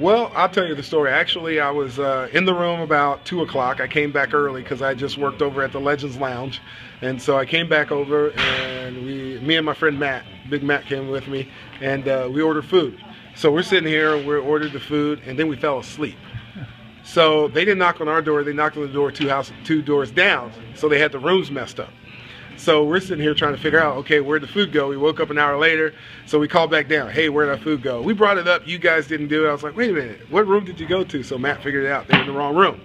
Well, I'll tell you the story. Actually, I was in the room about 2 o'clock. I came back early because I just worked over at the Legends Lounge. And so I came back over and me and my friend Matt, Big Matt came with me, and we ordered food. So we're sitting here and we ordered the food and then we fell asleep. So they didn't knock on our door, they knocked on the door two doors down. So they had the rooms messed up. So we're sitting here trying to figure out, okay, where'd the food go? We woke up an hour later, so we called back down. Hey, where'd our food go? We brought it up, you guys didn't do it. I was like, wait a minute, what room did you go to? So Matt figured it out, they were in the wrong room.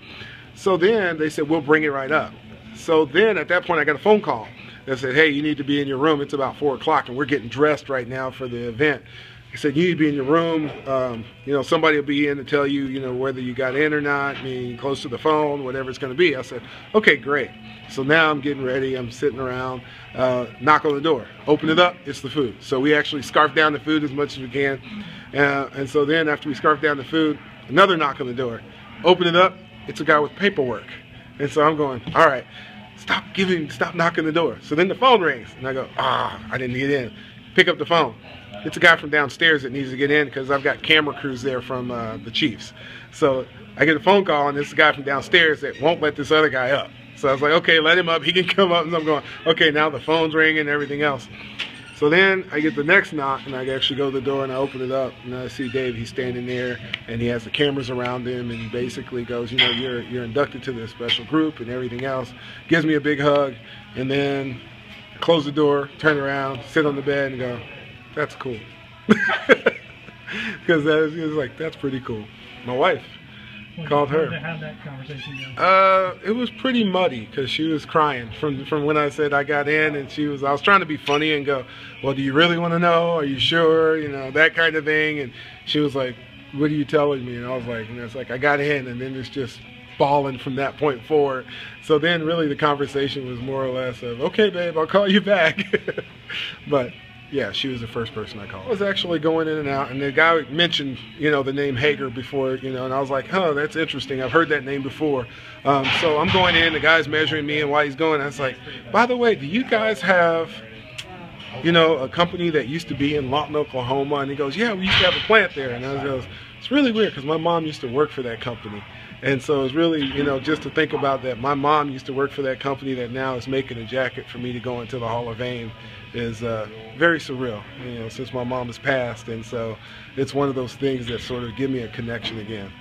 So then they said, we'll bring it right up. So then at that point I got a phone call that said, hey, you need to be in your room. It's about 4 o'clock and we're getting dressed right now for the event. He said, you need to be in your room. You know, somebody will be in to tell you, you know, whether you got in or not, I mean, close to the phone, whatever it's going to be. I said, okay, great. So now I'm getting ready. I'm sitting around, knock on the door, open it up, it's the food. So we actually scarf down the food as much as we can. And so then after we scarf down the food, another knock on the door, open it up, it's a guy with paperwork. And so I'm going, all right, stop knocking the door. So then the phone rings and I go, I didn't get in. Pick up the phone. It's a guy from downstairs that needs to get in because I've got camera crews there from the Chiefs. So I get a phone call and this guy from downstairs that won't let this other guy up. So I was like, okay, let him up, he can come up. And I'm going, okay, now the phone's ringing and everything else. So then I get the next knock and I actually go to the door and I open it up and I see Dave, he's standing there and he has the cameras around him and he basically goes, you know, you're inducted to this special group and everything else. Gives me a big hug and then close the door, turn around, sit on the bed and go, that's cool. Because he was like, that's pretty cool. My wife called her. How'd that conversation go? It was pretty muddy because she was crying from when I said I got in, and I was trying to be funny and go, well, do you really want to know? Are you sure? You know, that kind of thing. And she was like, what are you telling me? And I was like, and it's like, I got in, and then it's just bawling from that point forward. So then really the conversation was more or less of, okay, babe, I'll call you back. But yeah, she was the first person I called. I was actually going in and out, and the guy mentioned, you know, the name Hager before, you know, and I was like, oh, that's interesting. I've heard that name before. So I'm going in, the guy's measuring me, and while he's going, I was like, by the way, do you guys have, you know, a company that used to be in Lawton, Oklahoma? And he goes, yeah, we used to have a plant there. And I goes, it's really weird because my mom used to work for that company. And so it's really, you know, just to think about that, my mom used to work for that company that now is making a jacket for me to go into the Hall of Fame is very surreal, you know, since my mom has passed. And so it's one of those things that sort of give me a connection again.